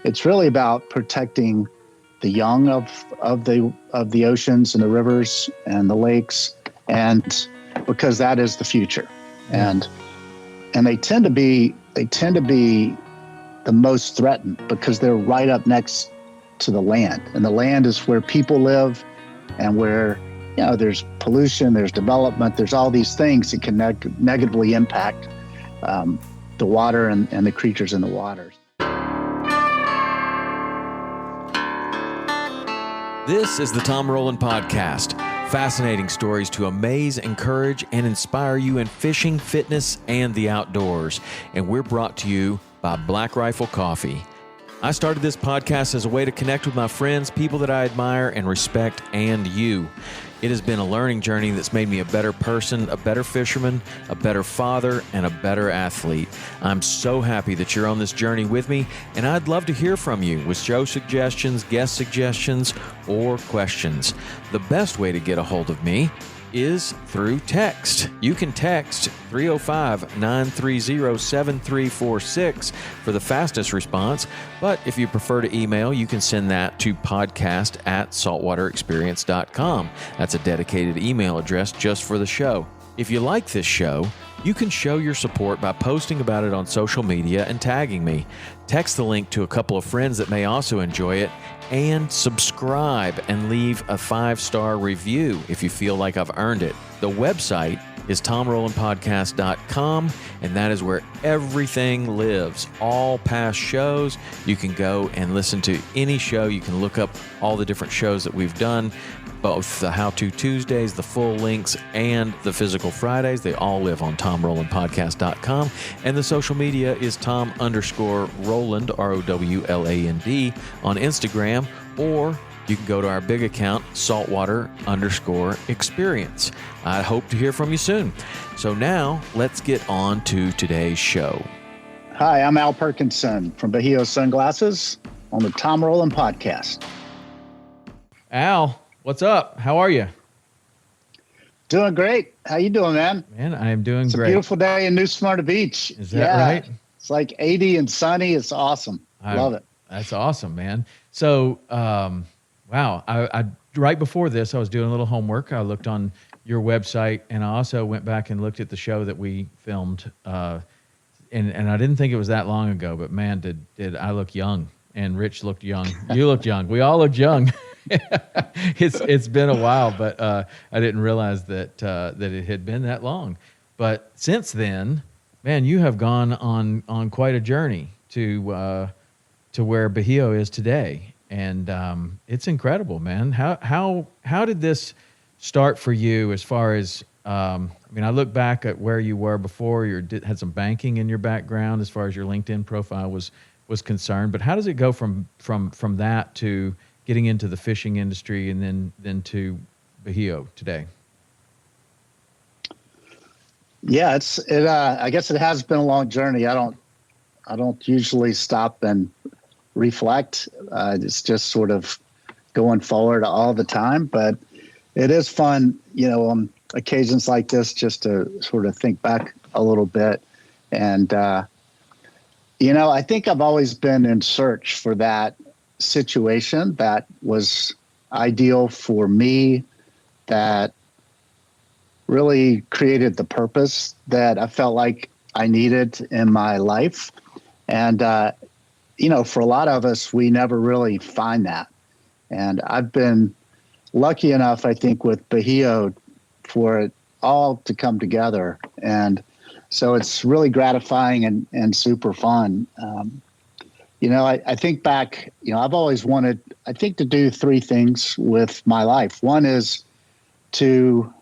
it's really about protecting the young of the oceans and the rivers and the lakes, and because that is the future. And they tend to be the most threatened because they're right up next to the land, and the land is where people live, and where there's pollution, there's development, there's all these things that can negatively impact the water and the creatures in the waters. This is the Tom Rowland Podcast. Fascinating stories to amaze, encourage, and inspire you in fishing, fitness, and the outdoors. And we're brought to you by Black Rifle Coffee. I started this podcast as a way to connect with my friends, people that I admire and respect, and you. It has been a learning journey that's made me a better person, a better fisherman, a better father, and a better athlete. I'm so happy that you're on this journey with me, and I'd love to hear from you with show suggestions, guest suggestions, or questions. The best way to get a hold of me is through text. You can text 305-930-7346 for the fastest response, but if you prefer to email, you can send that to podcast@saltwaterexperience.com. That's a dedicated email address just for the show. If you like this show, you can show your support by posting about it on social media and tagging me. Text the link to a couple of friends that may also enjoy it, and subscribe and leave a 5-star review if you feel like I've earned it. The website is tomrowlandpodcast.com, and that is where everything lives. All past shows, you can go and listen to any show. You can look up all the different shows that we've done, both the How To Tuesdays, the full links, and the physical Fridays. They all live on tomrowlandpodcast.com. And the social media is Tom_Rowland, ROWLAND, on Instagram, or you can go to our big account, Saltwater_Experience. I hope to hear from you soon. So now let's get on to today's show. Hi, I'm Al Perkinson from Bajio Sunglasses on the Tom Rowland Podcast. Al, what's up? How are you? Doing great. How you doing, man? Man, I am doing great. It's a beautiful day in New Smyrna Beach. Is that right? It's like 80 and sunny. It's awesome. Love it. That's awesome, man. So, wow. I right before this, I was doing a little homework. I looked on your website, and I also went back and looked at the show that we filmed. And I didn't think it was that long ago, but man, did I look young, and Rich looked young. You looked young. We all looked young. It's been a while, but I didn't realize that it had been that long. But since then, man, you have gone on quite a journey to where Bajio is today, and it's incredible, man. How did this start for you? As far as I look back at where you were before. You had some banking in your background as far as your LinkedIn profile was concerned. But how does it go from that to getting into the fishing industry, and then to Bajio today? Yeah, I guess it has been a long journey. I don't usually stop and reflect. It's just sort of going forward all the time. But it is fun, on occasions like this, just to sort of think back a little bit. And I think I've always been in search for that situation that was ideal for me, that really created the purpose that I felt like I needed in my life. And, for a lot of us, we never really find that. And I've been lucky enough, I think, with Bajio for it all to come together. And so it's really gratifying and super fun. I think back, I've always wanted, I think, to do 3 things with my life. One is to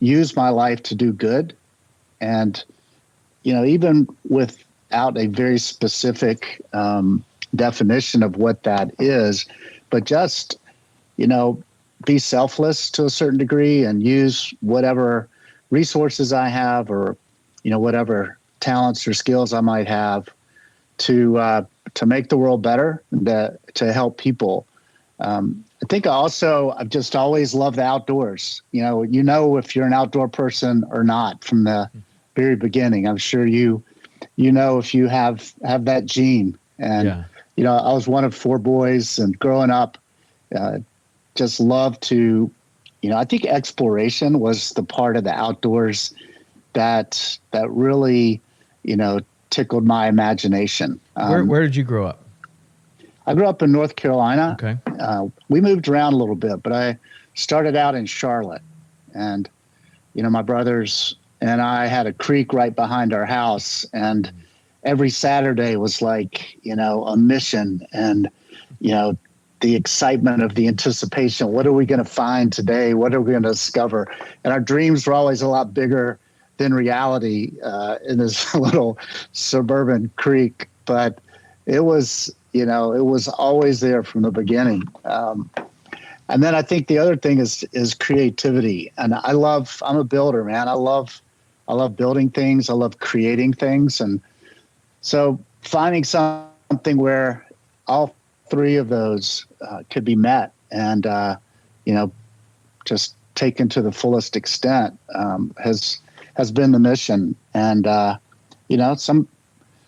use my life to do good. And, even without a very specific definition of what that is, but just, be selfless to a certain degree and use whatever resources I have, or, whatever talents or skills I might have to make the world better, to help people. I think I've just always loved the outdoors. If you're an outdoor person or not from the very beginning. I'm sure if you have that gene. And I was one of four boys, and growing up, uh, just loved to, I think exploration was the part of the outdoors that really, tickled my imagination. Where did you grow up? I grew up in North Carolina. Okay. We moved around a little bit, but I started out in Charlotte, and my brothers and I had a creek right behind our house, and every Saturday was like, a mission, and the excitement of the anticipation. What are we going to find today? What are we going to discover? And our dreams were always a lot bigger than reality in this little suburban creek, but it was always there from the beginning. And then I think the other thing is creativity. And I'm a builder, man. I love building things. I love creating things. And so finding something where all three of those could be met and, just taken to the fullest extent has been the mission. And,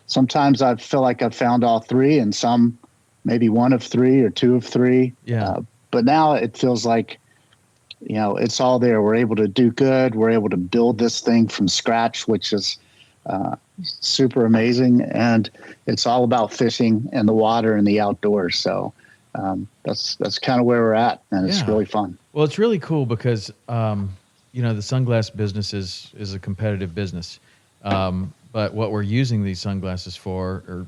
sometimes I feel like I've found all three, and some maybe one of three or two of three. Yeah. But now it feels like, it's all there. We're able to do good. We're able to build this thing from scratch, which is super amazing. And it's all about fishing and the water and the outdoors. So that's kind of where we're at, and it's really fun. Well, it's really cool because, the sunglass business is a competitive business. But what we're using these sunglasses for are,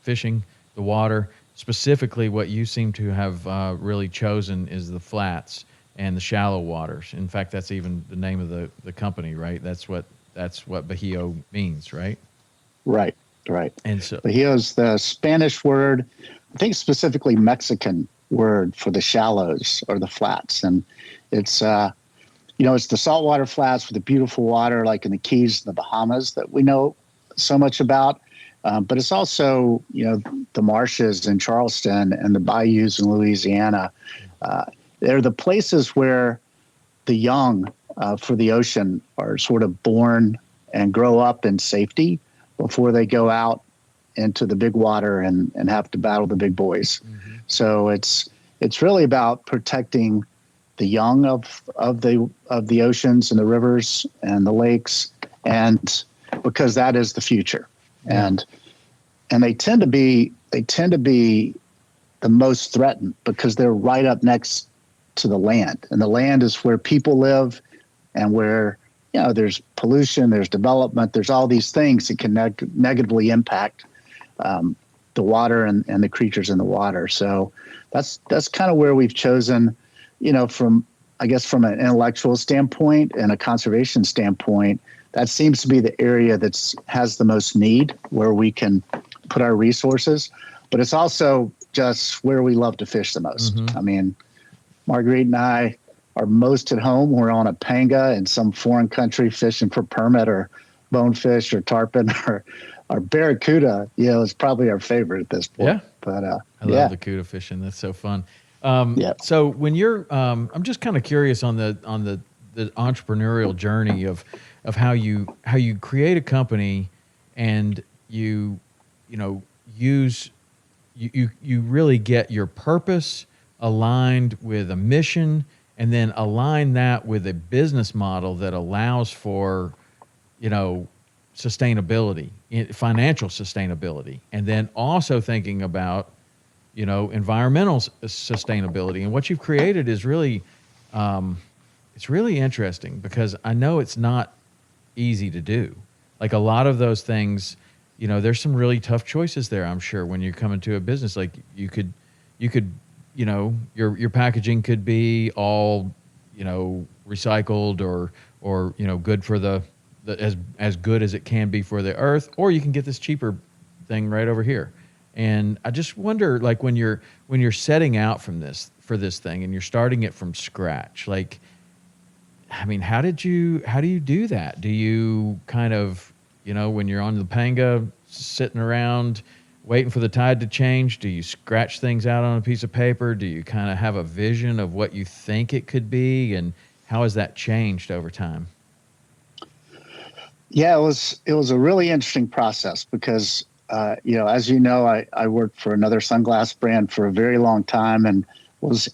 fishing, the water. Specifically, what you seem to have really chosen is the flats and the shallow waters. In fact, that's even the name of the company, right? That's what Bajio means, right? Right. And so Bajio is the Spanish word, I think specifically Mexican word for the shallows or the flats. And it's, it's the saltwater flats with the beautiful water, like in the Keys and the Bahamas that we know so much about. But it's also, the marshes in Charleston and the bayous in Louisiana. They're the places where the young for the ocean are sort of born and grow up in safety before they go out into the big water and have to battle the big boys. Mm-hmm. So it's really about protecting the young of the oceans and the rivers and the lakes, and because that is the future. Yeah. And they tend to be the most threatened because they're right up next to the land, and the land is where people live, and where there's pollution, there's development, there's all these things that can negatively impact the water and the creatures in the water. So that's kind of where we've chosen, from an intellectual standpoint and a conservation standpoint, that seems to be the area that has the most need, where we can put our resources. But it's also just where we love to fish the most. Mm-hmm. I mean, Marguerite and I are most at home. We're on a panga in some foreign country fishing for permit or bonefish or tarpon or barracuda. Is probably our favorite at this point. Yeah. But I love the cuda fishing. That's so fun. So when you're, I'm just kind of curious on the entrepreneurial journey of how you create a company, and you really get your purpose aligned with a mission, and then align that with a business model that allows for, sustainability, financial sustainability, and then also thinking about, environmental sustainability. And what you've created is really, it's really interesting, because I know it's not easy to do. Like a lot of those things, there's some really tough choices there, I'm sure, when you're coming to a business. Like you could, your packaging could be all, recycled or good for the as good as it can be for the earth, or you can get this cheaper thing right over here. And I just wonder, like when you're setting out for this thing and you're starting it from scratch, like, I mean, how do you do that? Do you kind of, when you're on the panga sitting around waiting for the tide to change, do you scratch things out on a piece of paper? Do you kind of have a vision of what you think it could be? And how has that changed over time? Yeah, it was a really interesting process, because as you know, I worked for another sunglass brand for a very long time and was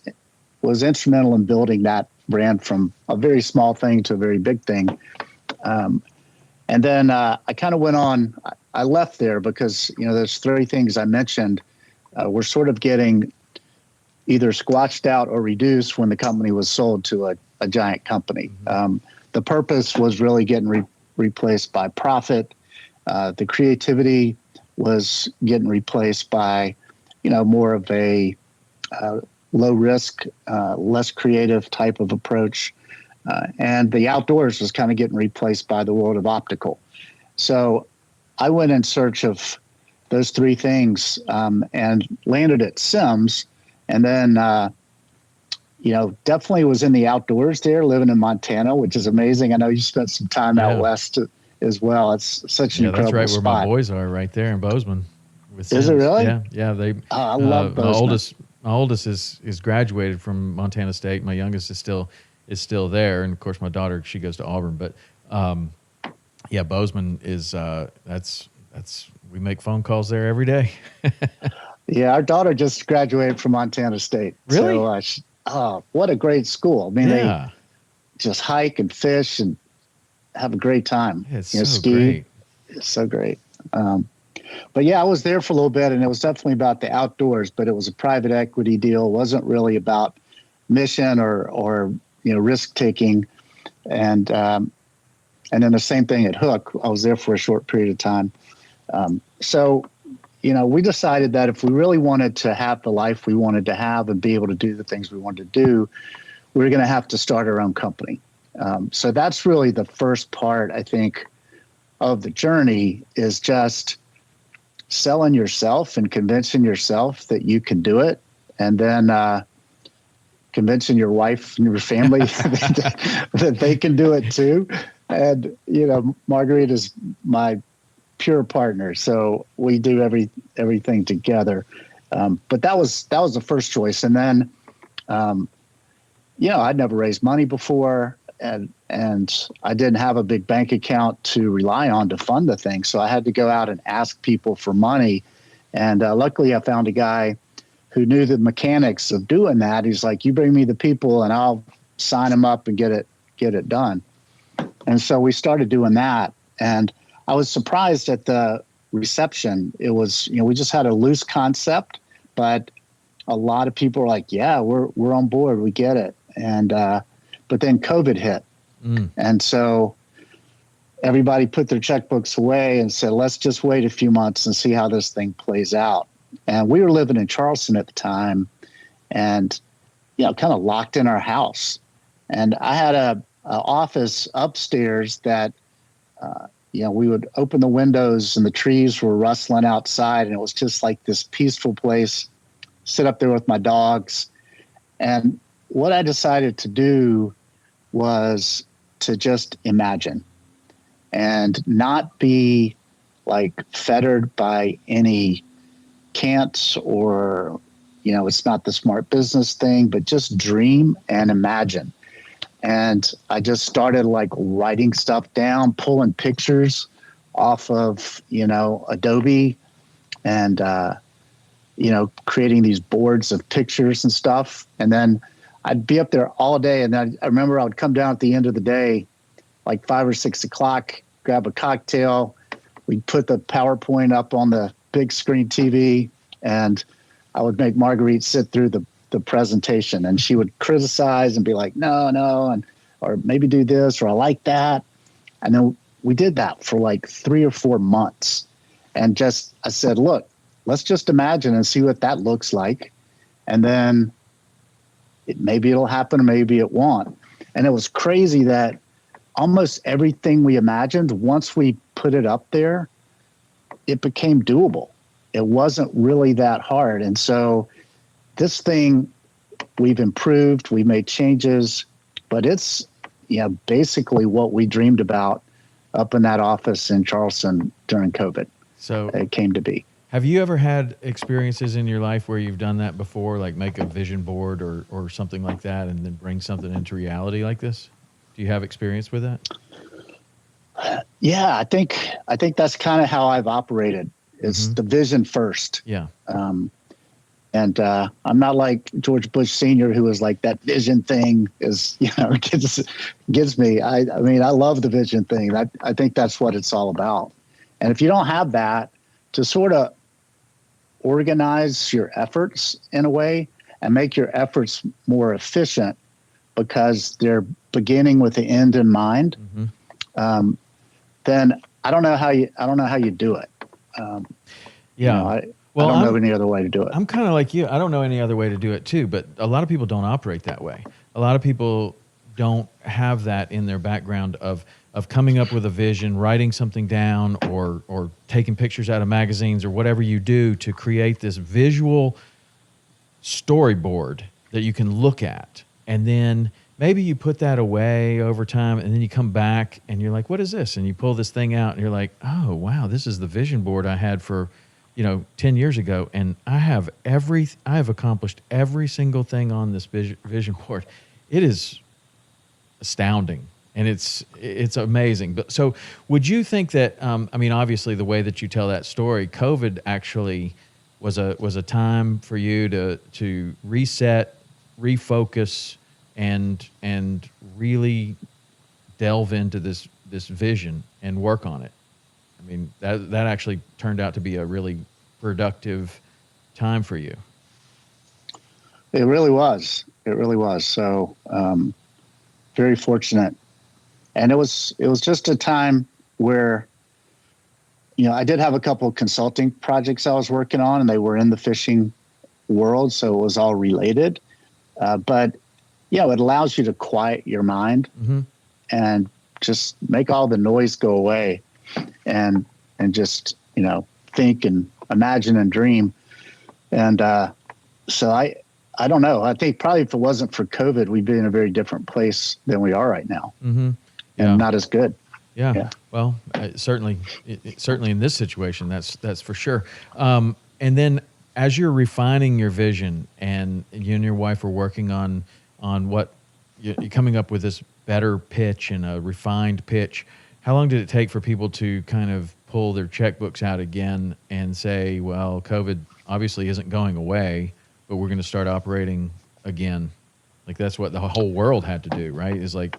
instrumental in building that brand from a very small thing to a very big thing. And then I kind of went on. I left there because those three things I mentioned were sort of getting either squashed out or reduced when the company was sold to a giant company. The purpose was really getting replaced by profit. The creativity was getting replaced by, more of a low risk, less creative type of approach. And the outdoors was kind of getting replaced by the world of optical. So I went in search of those three things and landed at Sims. And then, definitely was in the outdoors there, living in Montana, which is amazing. I know you spent some time out west as well. It's such an incredible that's right spot. where my boys are, right there in Bozeman. With Is it really? Yeah. They. I love Bozeman. My oldest is graduated from Montana State. My youngest is still there, and of course my daughter, she goes to Auburn. But Bozeman is that's we make phone calls there every day. Yeah, our daughter just graduated from Montana State. Really? So, what a great school! I mean, they just hike and fish and have a great time. It's so ski. Great. It's so great. But I was there for a little bit, and it was definitely about the outdoors. But it was a private equity deal. It wasn't really about mission or risk taking. And then the same thing at Hook. I was there for a short period of time. So we decided that if we really wanted to have the life we wanted to have and be able to do the things we wanted to do, we were going to have to start our own company. So that's really the first part, I think, of the journey, is just selling yourself and convincing yourself that you can do it. And then convincing your wife and your family that they can do it too. And, Marguerite is my pure partner. So we do everything together. But that was the first choice. And then, I'd never raised money before, and I didn't have a big bank account to rely on to fund the thing. So I had to go out and ask people for money. And luckily I found a guy who knew the mechanics of doing that. He's like, you bring me the people and I'll sign them up and get it done. And so we started doing that. And I was surprised at the reception. It was, we just had a loose concept, but a lot of people were like, yeah, we're on board. We get it. And, but then COVID hit. And so everybody put their checkbooks away and said, let's just wait a few months and see how this thing plays out. And we were living in Charleston at the time and, kind of locked in our house. And I had a office upstairs that, we would open the windows and the trees were rustling outside and it was just like this peaceful place, sit up there with my dogs. And what I decided to do was to just imagine and not be like fettered by any can'ts or, it's not the smart business thing, but just dream and imagine. And I just started like writing stuff down, pulling pictures off of, Adobe and, creating these boards of pictures and stuff. And then I'd be up there all day. And I remember I would come down at the end of the day, like 5 or 6 o'clock, grab a cocktail. We'd put the PowerPoint up on the big screen TV and I would make Marguerite sit through the presentation and she would criticize and be like, no, and, or maybe do this, or I like that. And then we did that for like 3 or 4 months. And I said, look, let's just imagine and see what that looks like. And then maybe it'll happen, or maybe it won't. And it was crazy that almost everything we imagined, once we put it up there, it became doable. It wasn't really that hard. And so this thing, we've improved, we've made changes, but it's basically what we dreamed about up in that office in Charleston during COVID. So it came to be. Have you ever had experiences in your life where you've done that before, like make a vision board or something like that and then bring something into reality like this? Do you have experience with that? Yeah, I think that's kind of how I've operated. It's the vision first. Yeah. And I'm not like George Bush Sr., who was like, that vision thing is, gets me. I mean, I love the vision thing. I think that's what it's all about. And if you don't have that, to sort of organize your efforts in a way and make your efforts more efficient because they're beginning with the end in mind, then I don't know how you do it. I don't know any other way to do it. I'm kind of like you. I don't know any other way to do it too, but a lot of people don't operate that way. A lot of people don't have that in their background of coming up with a vision, writing something down, or taking pictures out of magazines or whatever you do to create this visual storyboard that you can look at. And then maybe you put that away over time, and then you come back and you're like, what is this? And you pull this thing out and you're like, oh, wow, this is the vision board I had for 10 years ago, and I have accomplished every single thing on this vision board. It is astounding, and it's amazing. But so, would you think that? Obviously, the way that you tell that story, COVID actually was a time for you to reset, refocus, and really delve into this vision and work on it. I mean, that actually turned out to be a really productive time for you. It really was. So, very fortunate. And it was just a time where, I did have a couple of consulting projects I was working on, and they were in the fishing world, so it was all related. But, it allows you to quiet your mind and just make all the noise go away. And just, think and imagine and dream. And so I don't know. I think probably if it wasn't for COVID, we'd be in a very different place than we are right now. Yeah. And not as good. Yeah. Well, certainly in this situation, that's for sure. And then as you're refining your vision, and you and your wife are working on what you're coming up with this better pitch and a refined pitch, how long did it take for people to kind of pull their checkbooks out again and say, well, COVID obviously isn't going away, but we're going to start operating again? Like, that's what the whole world had to do, right? Is like,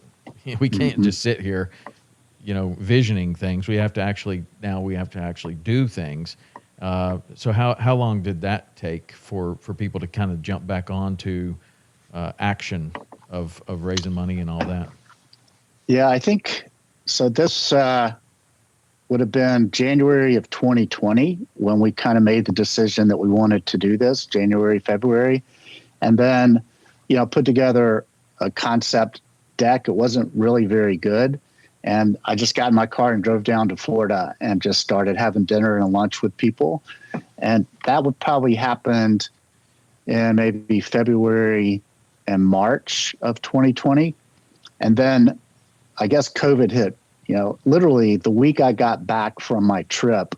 we can't just sit here, visioning things. We have to actually do things. So how long did that take for people to kind of jump back onto action of raising money and all that? Yeah, I think so. This would have been January of 2020 when we kind of made the decision that we wanted to do this, January, February. And then, put together a concept deck. It wasn't really very good. And I just got in my car and drove down to Florida and just started having dinner and lunch with people. And that would probably happen in maybe February and March of 2020. And then I guess COVID hit. Literally the week I got back from my trip,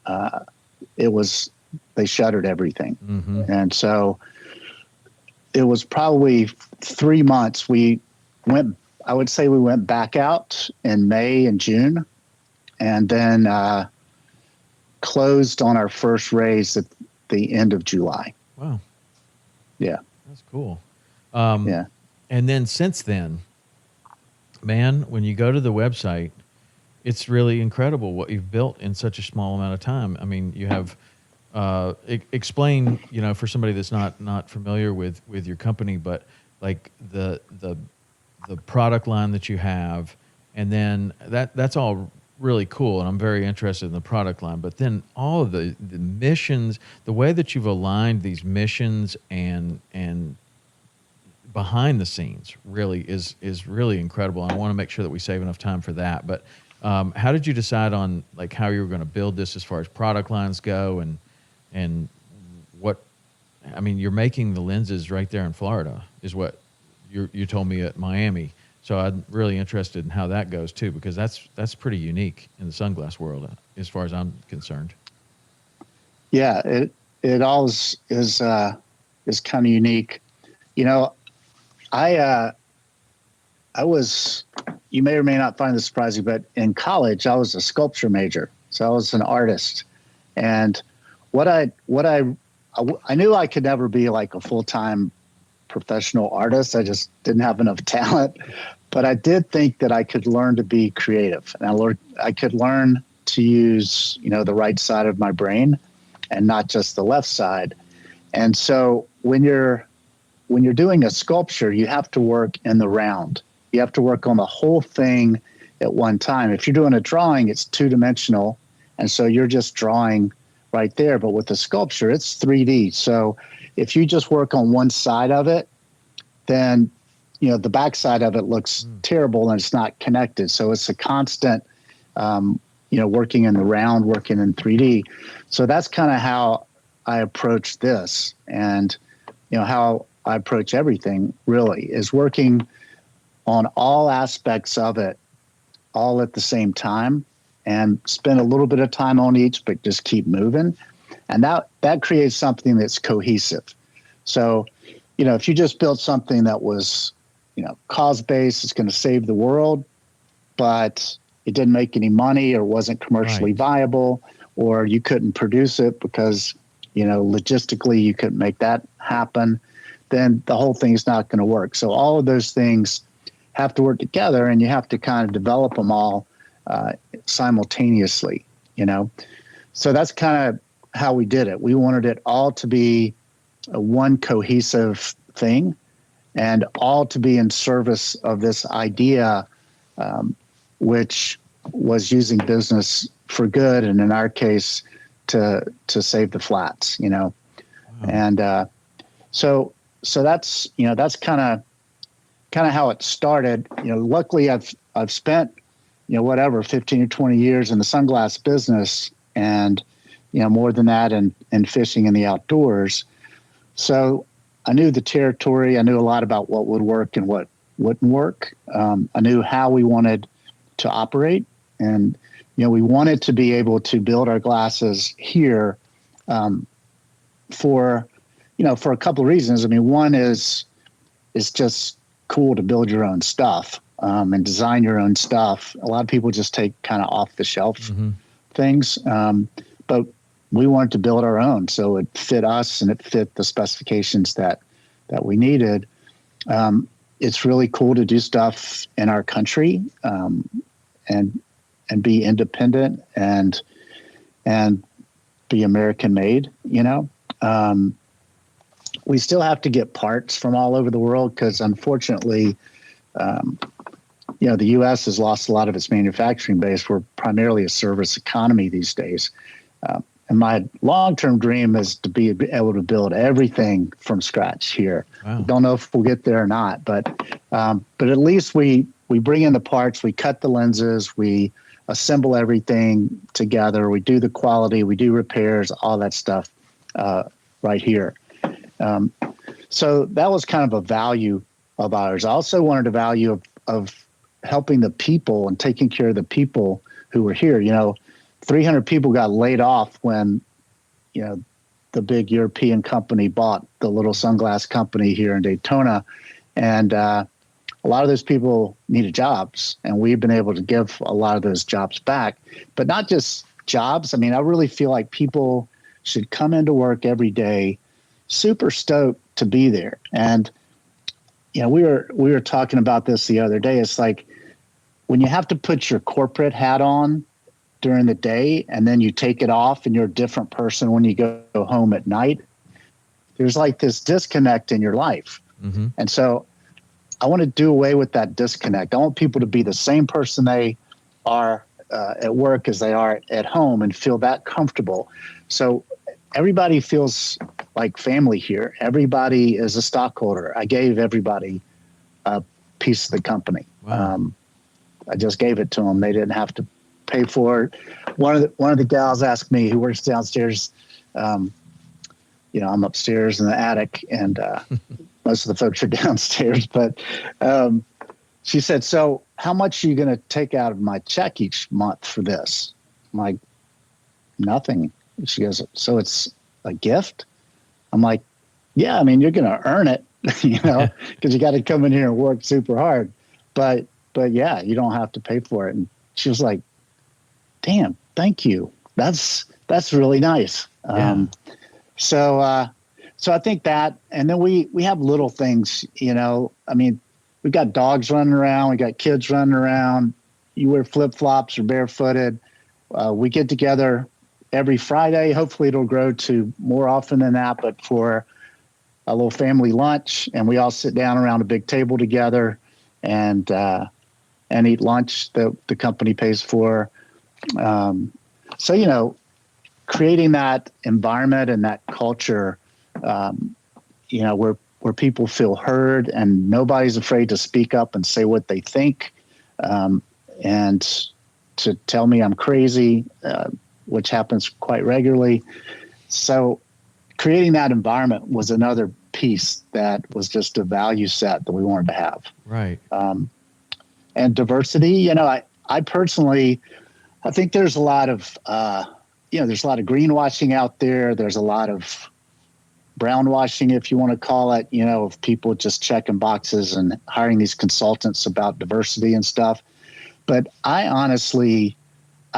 they shuttered everything. And so it was probably 3 months. I would say we went back out in May and June, and then closed on our first raise at the end of July. Wow. Yeah. That's cool. Yeah. And then since then, man, when you go to the website, it's really incredible what you've built in such a small amount of time. I mean, you have explain, for somebody that's not familiar with your company, but like the product line that you have, and then that's all really cool, and I'm very interested in the product line. But then all of the missions, the way that you've aligned these missions and behind the scenes really is really incredible. And I want to make sure that we save enough time for that. But how did you decide on like how you were going to build this as far as product lines go, and what? I mean, you're making the lenses right there in Florida, is what you told me at Miami. So I'm really interested in how that goes too, because that's pretty unique in the sunglass world, as far as I'm concerned. Yeah, it all is kind of unique. I was, you may or may not find this surprising, but in college, I was a sculpture major. So I was an artist. And I knew I could never be like a full-time professional artist. I just didn't have enough talent, but I did think that I could learn to be creative, and I could learn to use, the right side of my brain and not just the left side. And so when you're doing a sculpture, you have to work in the round. You have to work on the whole thing at one time. If you're doing a drawing, it's two-dimensional, and so you're just drawing right there. But with a sculpture, it's 3D. So if you just work on one side of it, then the back side of it looks terrible and it's not connected. So it's a constant, working in the round, working in 3D. So that's kind of how I approach this, and how I approach everything really is working on all aspects of it all at the same time, and spend a little bit of time on each, but just keep moving. And that creates something that's cohesive. So, if you just built something that was, cause-based, it's going to save the world, but it didn't make any money or wasn't commercially viable, or you couldn't produce it because, logistically you couldn't make that happen, then the whole thing is not going to work. So all of those things have to work together, and you have to kind of develop them all simultaneously, So that's kind of how we did it. We wanted it all to be one cohesive thing, and all to be in service of this idea, which was using business for good, and in our case, to save the flats, Wow. And so that's that's kind of how it started. Luckily I've spent 15 or 20 years in the sunglass business, and more than that in fishing in the outdoors. So I knew the territory. I knew a lot about what would work and what wouldn't work. I knew how we wanted to operate, and we wanted to be able to build our glasses here for a couple of reasons. I mean, one is it's just cool to build your own stuff and design your own stuff. A lot of people just take kind of off the shelf things, but we wanted to build our own, so it fit us and it fit the specifications that we needed. It's really cool to do stuff in our country and be independent and be American made. We still have to get parts from all over the world because, unfortunately, the U.S. has lost a lot of its manufacturing base. We're primarily a service economy these days. And my long-term dream is to be able to build everything from scratch here. Wow. Don't know if we'll get there or not, but at least we bring in the parts, we cut the lenses, we assemble everything together, we do the quality, we do repairs, all that stuff right here. So that was kind of a value of ours. I also wanted a value of helping the people and taking care of the people who were here. 300 people got laid off when, the big European company bought the little sunglass company here in Daytona. And a lot of those people needed jobs, and we've been able to give a lot of those jobs back. But not just jobs. I mean, I really feel like people should come into work every day super stoked to be there. And, we were talking about this the other day. It's like when you have to put your corporate hat on during the day and then you take it off and you're a different person when you go home at night, there's like this disconnect in your life. Mm-hmm. And so I want to do away with that disconnect. I want people to be the same person they are at work as they are at home and feel that comfortable. So everybody feels like family here. Everybody is a stockholder. I gave everybody a piece of the company. Wow. I just gave it to them. They didn't have to pay for it. One of the gals asked me, who works downstairs, I'm upstairs in the attic, and most of the folks are downstairs. But she said, "So how much are you going to take out of my check each month for this?" I'm like, "Nothing." She goes, "So it's a gift?" I'm like, "Yeah, I mean, you're going to earn it, because you got to come in here and work super hard. But yeah, you don't have to pay for it." And she was like, "Damn, thank you. That's That's really nice. Yeah. So I think that, and then we have little things, I mean, we've got dogs running around, we got kids running around. You wear flip flops or barefooted. We get together every Friday. Hopefully it'll grow to more often than that, but for a little family lunch, and we all sit down around a big table together and eat lunch that the company pays for. So, creating that environment and that culture, where people feel heard and nobody's afraid to speak up and say what they think, and to tell me I'm crazy, which happens quite regularly. So creating that environment was another piece that was just a value set that we wanted to have. Right. And diversity, I personally, I think there's a lot of, there's a lot of greenwashing out there. There's a lot of brownwashing, if you want to call it, of people just checking boxes and hiring these consultants about diversity and stuff. But I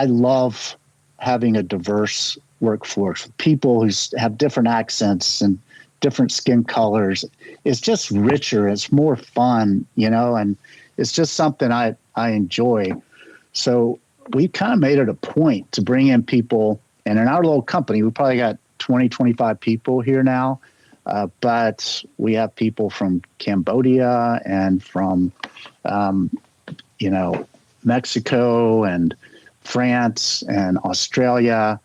love having a diverse workforce, people who have different accents and different skin colors. It's just richer. It's more fun, and it's just something I enjoy. So we kind of made it a point to bring in people. And in our little company, we probably got 20, 25 people here now. But we have people from Cambodia and from, Mexico and France and Australia,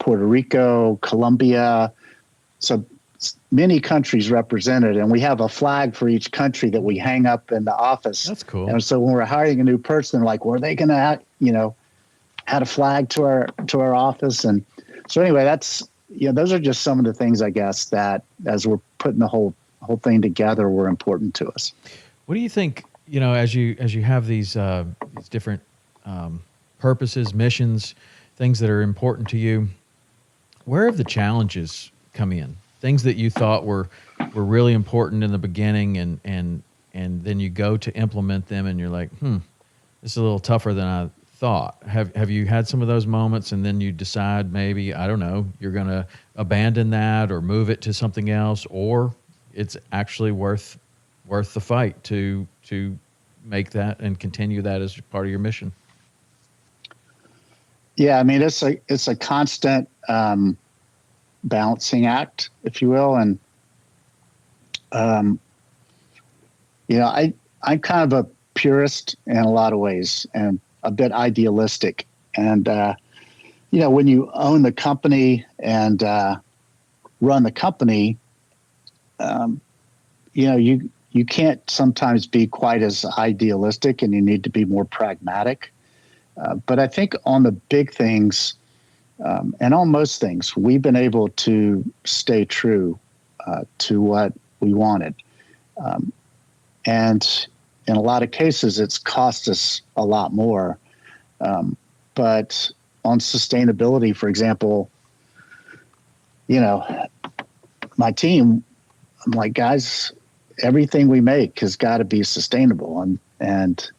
Puerto Rico, Colombia. So many countries represented, and we have a flag for each country that we hang up in the office. That's cool. And so when we're hiring a new person, like, well, are they going to, add a flag to our office? And so anyway, that's, those are just some of the things, I guess, that as we're putting the whole thing together were important to us. What do you think, as you have these different purposes, missions, things that are important to you, where have the challenges come in? Things that you thought were really important in the beginning, and then you go to implement them and you're like, this is a little tougher than I thought. Have you had some of those moments, and then you decide maybe, I don't know, you're going to abandon that or move it to something else, or it's actually worth the fight to make that and continue that as part of your mission? Yeah, I mean, it's a constant balancing act, if you will. And, I'm kind of a purist in a lot of ways and a bit idealistic. And, when you own the company and run the company, you can't sometimes be quite as idealistic, and you need to be more pragmatic. But I think on the big things, and on most things, we've been able to stay true to what we wanted. And in a lot of cases, it's cost us a lot more. But on sustainability, for example, my team, I'm like, guys, everything we make has got to be sustainable. And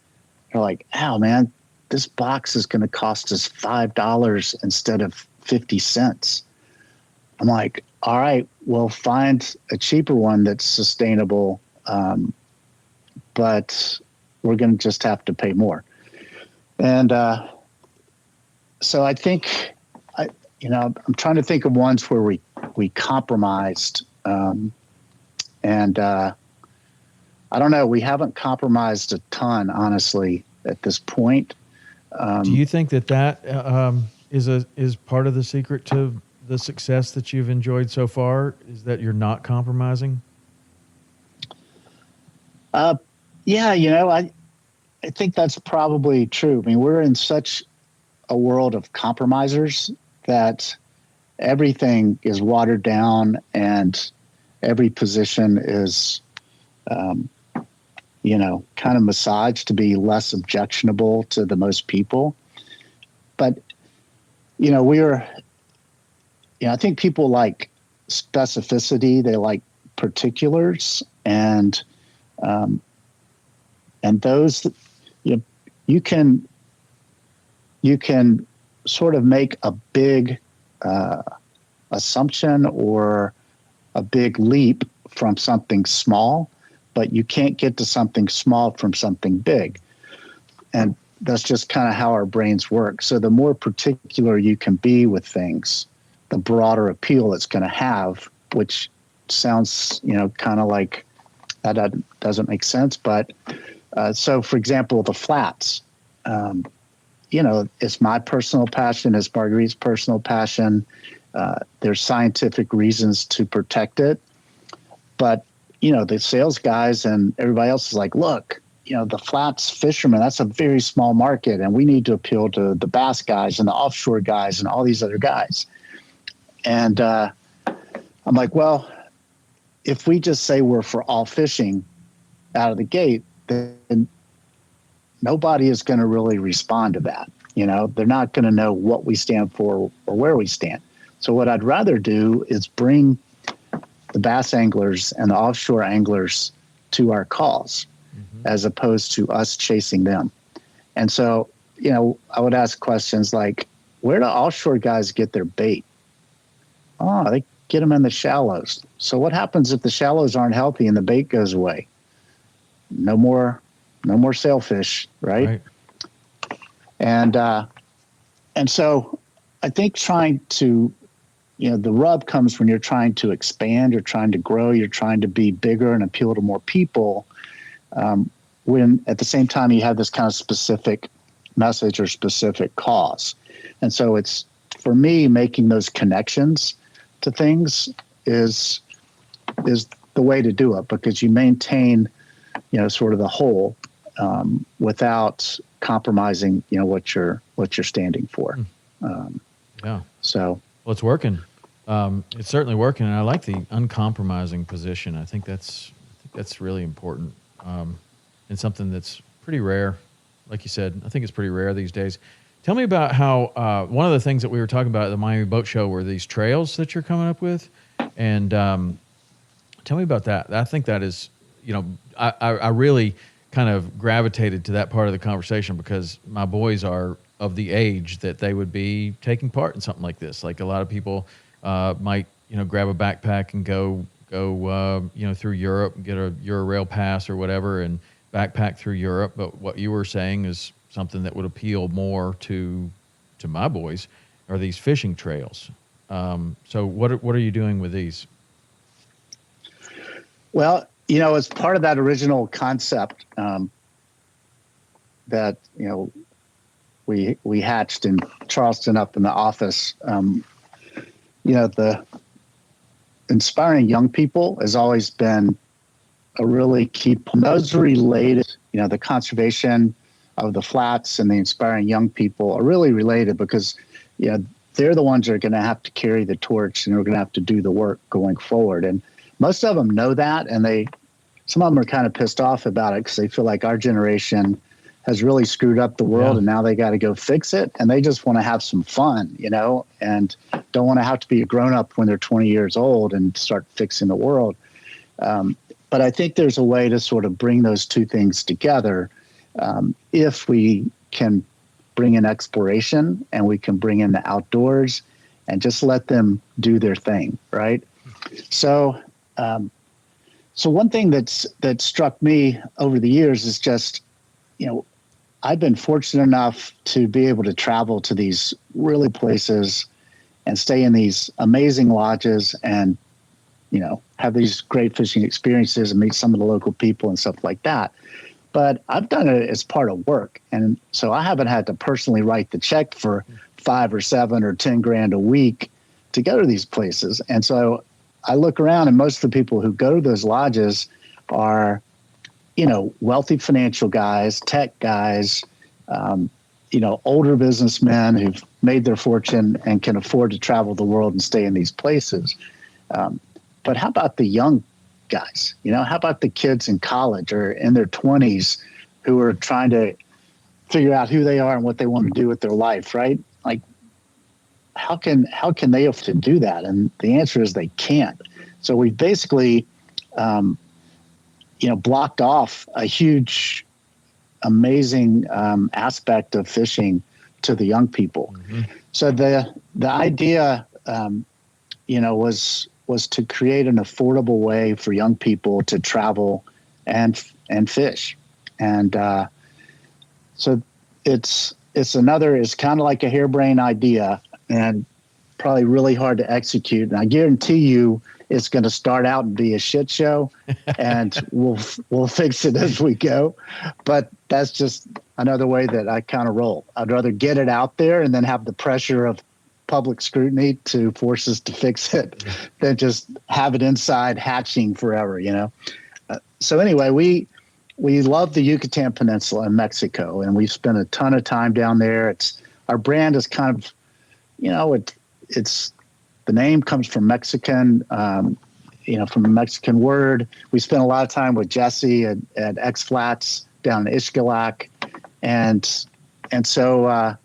they're like, oh, man, this box is going to cost us $5 instead of 50 cents. I'm like, all right, well, find a cheaper one that's sustainable, but we're going to just have to pay more. And so I think, I'm trying to think of ones where we compromised, and I don't know, we haven't compromised a ton, honestly, at this point. Do you think that is part of the secret to the success that you've enjoyed so far, is that you're not compromising? Yeah, I think that's probably true. I mean, we're in such a world of compromisers that everything is watered down and every position is, kind of massaged to be less objectionable to the most people. But, I think people like specificity. They like particulars, and those, you can sort of make a big assumption or a big leap from something small, but you can't get to something small from something big. And that's just kind of how our brains work. So the more particular you can be with things, the broader appeal it's going to have, which sounds, kind of like that doesn't make sense. But so, for example, the flats, it's my personal passion, it's Marguerite's personal passion. There's scientific reasons to protect it. But, the sales guys and everybody else is like, look, the flats fishermen, that's a very small market, and we need to appeal to the bass guys and the offshore guys and all these other guys. And I'm like, well, if we just say we're for all fishing out of the gate, then nobody is going to really respond to that. They're not going to know what we stand for or where we stand. So what I'd rather do is bring the bass anglers and the offshore anglers to our calls, as opposed to us chasing them. And so, I would ask questions like, where do offshore guys get their bait? Oh, they get them in the shallows. So what happens if the shallows aren't healthy and the bait goes away? No more sailfish, right? And so I think trying to, the rub comes when you're trying to expand, you're trying to grow, you're trying to be bigger and appeal to more people, when at the same time you have this kind of specific message or specific cause. And so it's, for me, making those connections to things is the way to do it, because you maintain, sort of the whole, without compromising, what you're standing for. Yeah. So. Well, it's working. It's certainly working, and I like the uncompromising position. I think that's really important, and something that's pretty rare. Like you said, I think it's pretty rare these days. Tell me about how one of the things that we were talking about at the Miami Boat Show were these trails that you're coming up with, and tell me about that. I think that is, I really kind of gravitated to that part of the conversation because my boys are of the age that they would be taking part in something like this. Like a lot of people might, grab a backpack and go, through Europe and get a Eurail pass or whatever and backpack through Europe. But what you were saying is something that would appeal more to my boys are these fishing trails. So what are you doing with these? Well, as part of that original concept that, we hatched in Charleston up in the office, the inspiring young people has always been a really key point. Those related, the conservation of the flats and the inspiring young people are really related because, they're the ones that are going to have to carry the torch and are going to have to do the work going forward. And most of them know that, and some of them are kind of pissed off about it because they feel like our generation has really screwed up the world, and now they got to go fix it. And they just want to have some fun, and don't want to have to be a grown up when they're 20 years old and start fixing the world. But I think there's a way to sort of bring those two things together. If we can bring in exploration and we can bring in the outdoors and just let them do their thing. Right. So one thing that struck me over the years is just, I've been fortunate enough to be able to travel to these really places and stay in these amazing lodges and, have these great fishing experiences and meet some of the local people and stuff like that. But I've done it as part of work. And so I haven't had to personally write the check for $5 or $7 or $10,000 a week to go to these places. And so I look around and most of the people who go to those lodges are, wealthy financial guys, tech guys, older businessmen who've made their fortune and can afford to travel the world and stay in these places. But how about the young guys? How about the kids in college or in their 20s who are trying to figure out who they are and what they want to do with their life, right? Like, how can they afford to do that? And the answer is they can't. So we've basically, blocked off a huge, amazing aspect of fishing to the young people. Mm-hmm. So the idea, was to create an affordable way for young people to travel and fish. And so it's kind of like a harebrained idea and probably really hard to execute. And I guarantee you it's going to start out and be a shit show, and we'll fix it as we go. But that's just another way that I kind of roll. I'd rather get it out there and then have the pressure of public scrutiny to force us to fix it than just have it inside hatching forever, So anyway, we love the Yucatan Peninsula in Mexico, and we've spent a ton of time down there. Our brand is kind of, it's the name comes from Mexican, from a Mexican word. We spent a lot of time with Jesse at X Flats down in Ishkalak, and so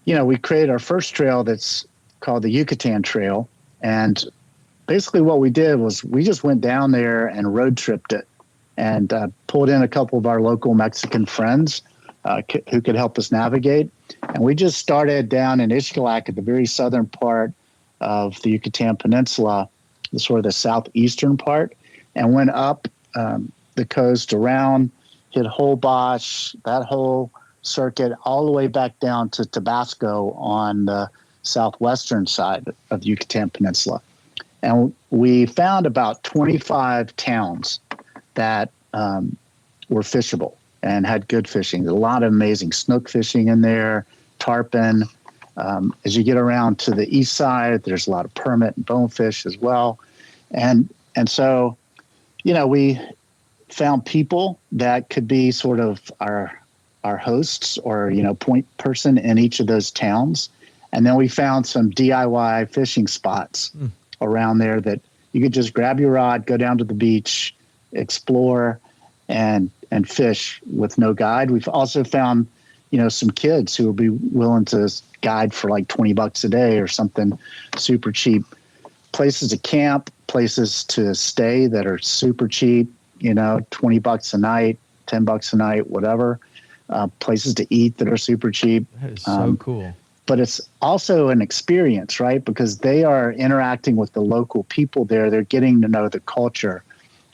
we created our first trail that's called the Yucatan Trail, and basically what we did was we just went down there and road tripped it, and pulled in a couple of our local Mexican friends who could help us navigate. And we just started down in Ishkalak at the very southern part of the Yucatan Peninsula, the sort of the southeastern part, and went up the coast around, hit Holbox, that whole circuit, all the way back down to Tabasco on the southwestern side of the Yucatan Peninsula. And we found about 25 towns that were fishable and had good fishing. There's a lot of amazing snook fishing in there, tarpon. As you get around to the east side, there's a lot of permit and bonefish as well. And so, we found people that could be sort of our hosts or, point person in each of those towns. And then we found some DIY fishing spots around there that you could just grab your rod, go down to the beach, explore, and fish with no guide. We've also found, some kids who will be willing to guide for like $20 a day or something super cheap. Places to camp, places to stay that are super cheap, $20 a night, $10 a night, whatever. Places to eat that are super cheap. That is so cool. But it's also an experience, right? Because they are interacting with the local people there. They're getting to know the culture.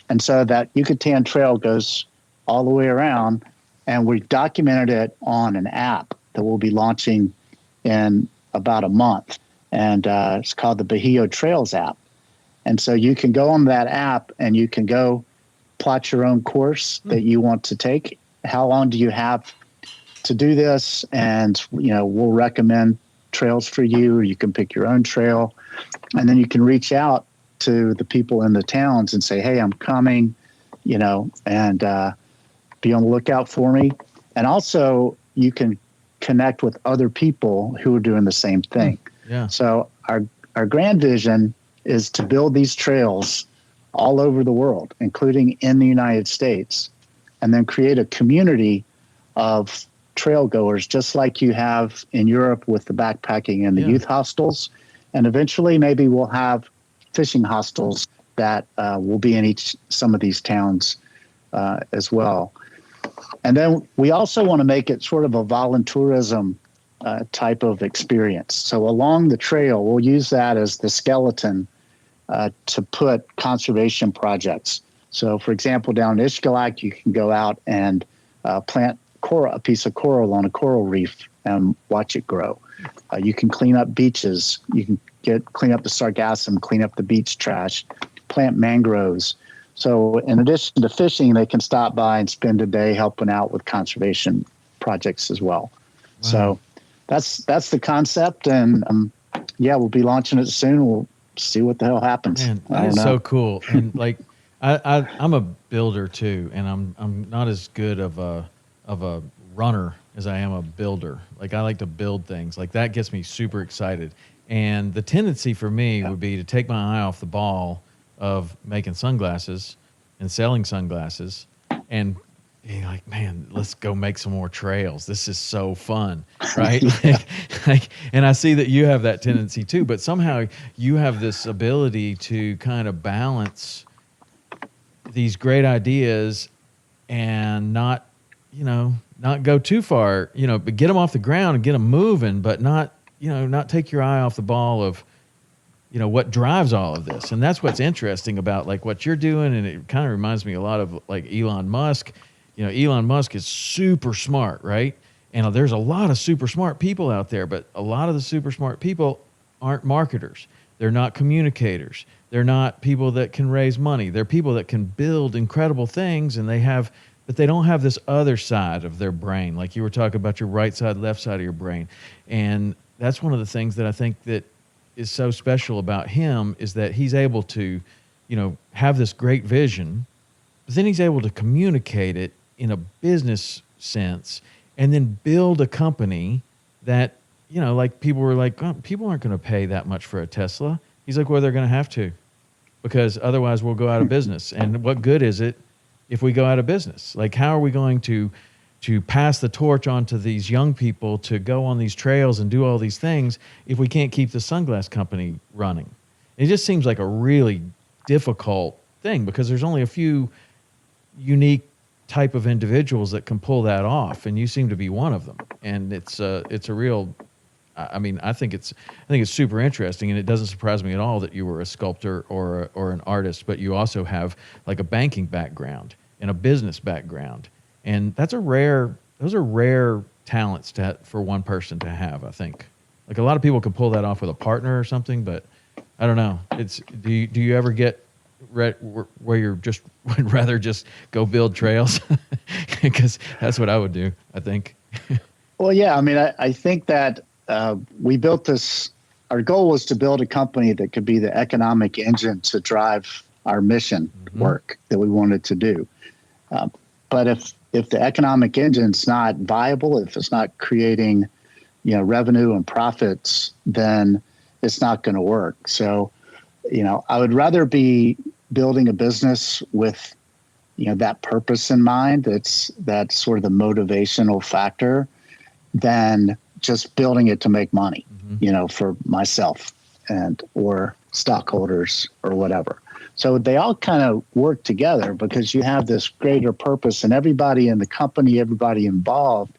And so that Yucatan Trail goes all the way around, and we documented it on an app that we'll be launching in about a month. And it's called the Bajio Trails app. And so you can go on that app and you can go plot your own course that you want to take. How long do you have to do this? And, we'll recommend trails for you, or you can pick your own trail. And then you can reach out to the people in the towns and say, hey, I'm coming, and be on the lookout for me. And also you can connect with other people who are doing the same thing. Yeah. So our grand vision is to build these trails all over the world, including in the United States, and then create a community of trail goers, just like you have in Europe with the backpacking and the youth hostels. And eventually maybe we'll have fishing hostels that will be in some of these towns as well. And then we also want to make it sort of a volunteerism type of experience. So along the trail, we'll use that as the skeleton to put conservation projects. So, for example, down in Ishkalak, you can go out and plant a piece of coral on a coral reef and watch it grow. You can clean up beaches. You can clean up the sargassum, clean up the beach trash, plant mangroves. So in addition to fishing, they can stop by and spend a day helping out with conservation projects as well. Wow. So that's the concept. And we'll be launching it soon. We'll see what the hell happens. Man, that is so cool. And like, I'm a builder too, and I'm not as good of a runner as I am a builder. Like, I like to build things. Like, that gets me super excited. And the tendency for me would be to take my eye off the ball of making sunglasses and selling sunglasses and being like, man, let's go make some more trails. This is so fun, right? And I see that you have that tendency too, but somehow you have this ability to kind of balance these great ideas and not not go too far, but get them off the ground and get them moving, but not take your eye off the ball of, what drives all of this. And that's what's interesting about like what you're doing. And it kind of reminds me a lot of like Elon Musk. Elon Musk is super smart, right? And there's a lot of super smart people out there, but a lot of the super smart people aren't marketers. They're not communicators. They're not people that can raise money. They're people that can build incredible things, but they don't have this other side of their brain. Like you were talking about your right side, left side of your brain. And that's one of the things that I think that is so special about him is that he's able to, have this great vision, but then he's able to communicate it in a business sense and then build a company that, like people were like, oh, people aren't going to pay that much for a Tesla. He's like, well, they're going to have to, because otherwise we'll go out of business. And what good is it if we go out of business? Like, how are we going to pass the torch on to these young people to go on these trails and do all these things if we can't keep the sunglass company running? It just seems like a really difficult thing because there's only a few unique type of individuals that can pull that off, and you seem to be one of them. And it's a real, I think it's super interesting, and it doesn't surprise me at all that you were a sculptor or an artist, but you also have like a banking background and a business background. And those are rare talents for one person to have, I think. Like a lot of people can pull that off with a partner or something, but I don't know. Do you ever get where you're just would rather just go build trails? Because that's what I would do, I think. Well, yeah. I think that we built this. Our goal was to build a company that could be the economic engine to drive our mission work that we wanted to do. But if the economic engine's not viable, if it's not creating, revenue and profits, then it's not going to work. So, I would rather be building a business with, that purpose in mind. That's sort of the motivational factor than just building it to make money, for myself or stockholders or whatever. So they all kind of work together because you have this greater purpose, and everybody in the company, everybody involved,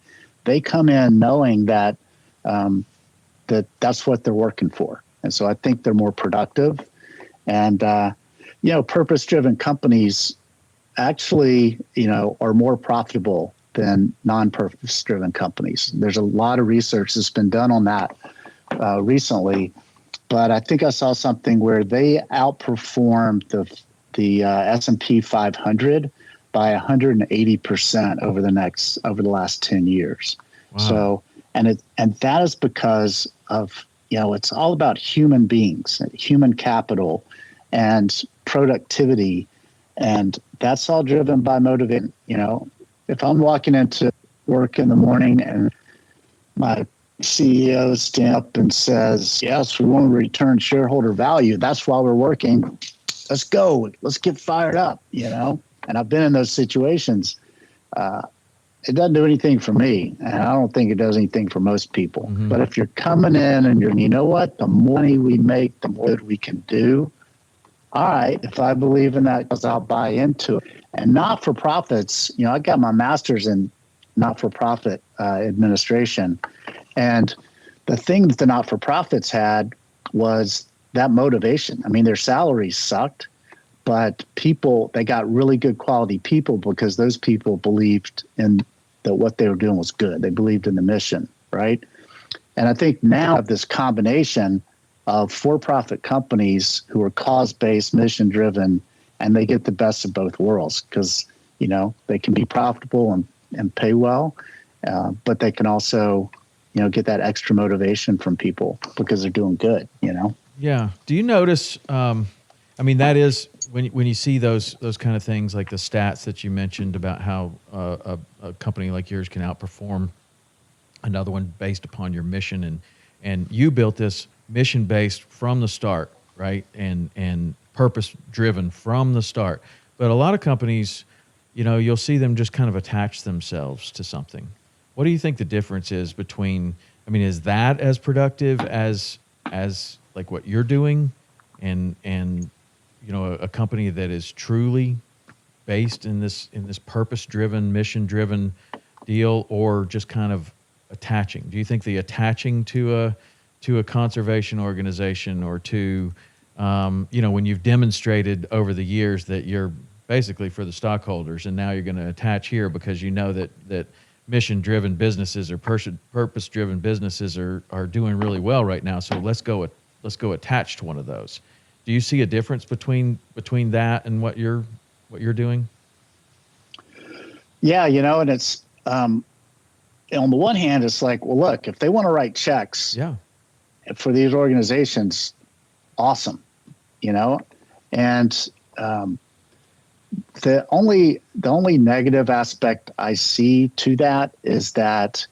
they come in knowing that that's what they're working for. And so I think they're more productive. And, purpose-driven companies actually, are more profitable than non-purpose-driven companies. There's a lot of research that's been done on that recently. But I think I saw something where they outperformed the S&P 500 by 180% over the last 10 years. Wow. So, and that is because of, it's all about human beings, human capital, and productivity, and that's all driven by motivation. If I'm walking into work in the morning and my CEO stands up and says, yes, we want to return shareholder value, that's why we're working. Let's go. Let's get fired up, And I've been in those situations. It doesn't do anything for me, and I don't think it does anything for most people. Mm-hmm. But if you're coming in and you know what? The more money we make, the more we can do. All right, if I believe in that, because I'll buy into it. And not-for-profits, I got my master's in not-for-profit administration. And the thing that the not-for-profits had was that motivation. Their salaries sucked, but they got really good quality people because those people believed in that what they were doing was good. They believed in the mission, right? And I think now of this combination of for-profit companies who are cause-based, mission-driven, and they get the best of both worlds because, they can be profitable and pay well, but they can also, get that extra motivation from people because they're doing good, Yeah. Do you notice, that is when you see those kind of things like the stats that you mentioned about how a company like yours can outperform another one based upon your mission, and you built this mission based from the start, right? And purpose driven from the start. But a lot of companies, you'll see them just kind of attach themselves to something. What do you think the difference is between, is that as productive as like what you're doing and a company that is truly based in this purpose driven, mission driven deal, or just kind of attaching? Do you think the attaching to a conservation organization, or to when you've demonstrated over the years that you're basically for the stockholders, and now you're going to attach here because you know that mission-driven businesses or purpose-driven businesses are doing really well right now, so let's go attach to one of those. Do you see a difference between that and what you're doing? Yeah, and it's on the one hand, it's like, well, look, if they want to write checks for these organizations, awesome, and the only negative aspect I see to that is that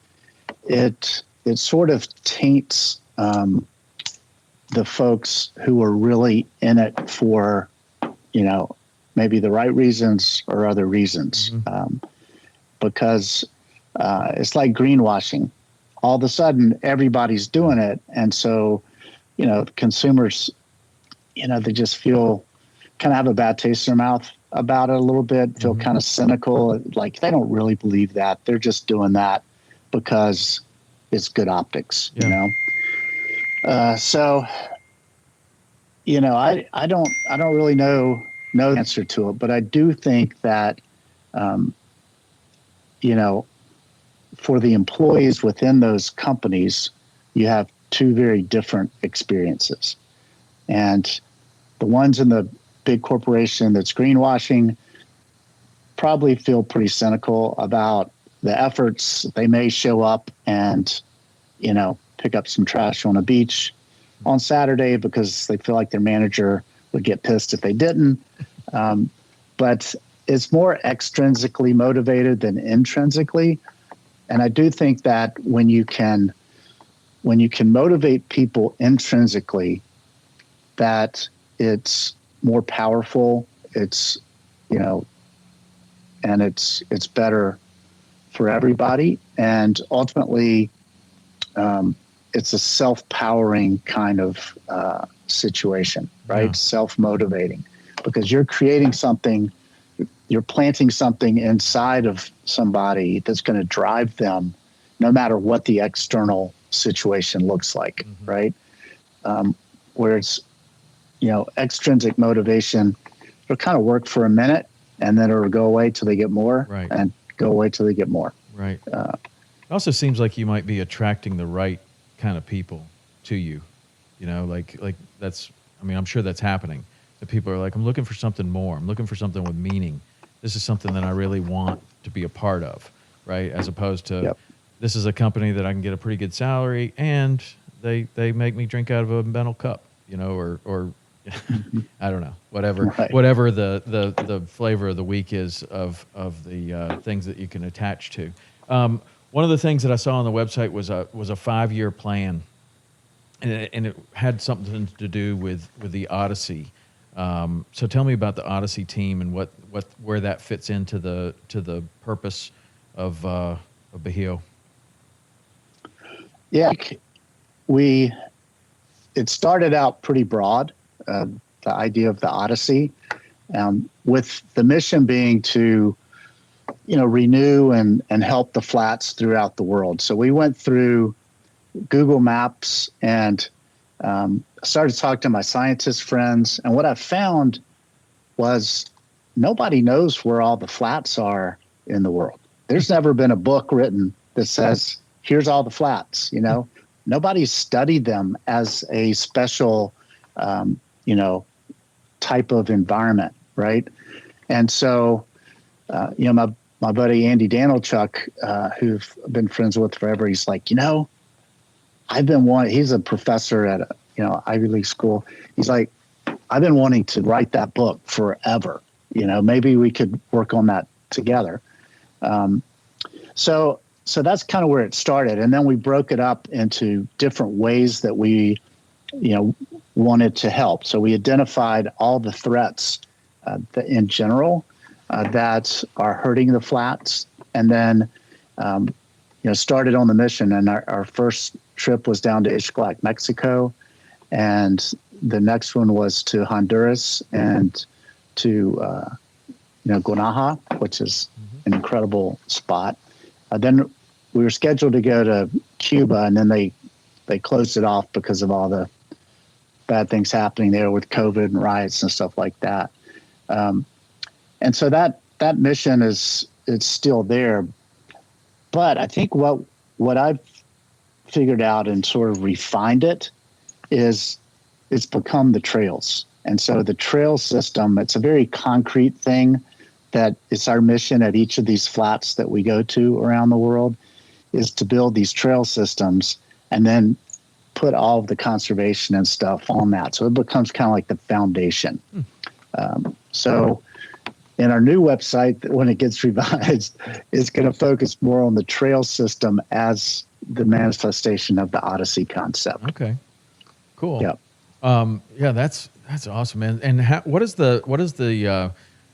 it sort of taints the folks who are really in it for, maybe the right reasons or other reasons, because it's like greenwashing. All of a sudden, everybody's doing it, and so consumers, they just feel kind of have a bad taste in their mouth about it a little bit, feel kind of cynical, like they don't really believe that. They're just doing that because it's good optics, So, I don't really know the answer to it, but I do think that, for the employees within those companies, you have two very different experiences. And the ones in the big corporation that's greenwashing probably feel pretty cynical about the efforts. They may show up and, pick up some trash on a beach on Saturday because they feel like their manager would get pissed if they didn't. But it's more extrinsically motivated than intrinsically. And I do think that when you can motivate people intrinsically, that it's more powerful. It's, and it's better for everybody. And ultimately, it's a self-powering kind of situation, right? Yeah. Self-motivating, because you're creating something, you're planting something inside of somebody that's going to drive them no matter what the external situation looks like, right? Where it's, extrinsic motivation, it'll kind of work for a minute and then it'll go away till they get more, right, and go away till they get more. Right. It also seems like you might be attracting the right kind of people to you, like that's, I'm sure that's happening. That people are like, I'm looking for something more. I'm looking for something with meaning. This is something that I really want to be a part of, right? As opposed to, this is a company that I can get a pretty good salary and they make me drink out of a metal cup, or I don't know, whatever, right, whatever the flavor of the week is of the things that you can attach to. One of the things that I saw on the website was a 5-year plan, and it had something to do with the Odyssey. So tell me about the Odyssey team and where that fits into the purpose of Bajio. Yeah, it started out pretty broad, the idea of the Odyssey, with the mission being to, renew and help the flats throughout the world. So we went through Google Maps and started talking to my scientist friends. And what I found was nobody knows where all the flats are in the world. There's never been a book written that says, here's all the flats, Nobody's studied them as a special, type of environment, right? And so, my buddy Andy Danilchuk, who've been friends with forever, he's like, he's a professor at Ivy League school. He's like, I've been wanting to write that book forever. Maybe we could work on that together. So that's kind of where it started. And then we broke it up into different ways that we, wanted to help. So we identified all the threats in general that are hurting the flats. And then, started on the mission. And our first trip was down to Ixtlac, Mexico. And the next one was to Honduras and to, Guanaja, which is an incredible spot. Then we were scheduled to go to Cuba, and then they closed it off because of all the bad things happening there with COVID and riots and stuff like that. And so that mission it's still there. But I think what I've figured out and sort of refined it is it's become the trails. And so the trail system, it's a very concrete thing that it's our mission at each of these flats that we go to around the world, is to build these trail systems and then put all of the conservation and stuff on that. So it becomes kind of like the foundation. So in our new website, when it gets revised, it's going to focus more on the trail system as the manifestation of the Odyssey concept. Okay, cool. Yep. Yeah, that's awesome, man. And what is the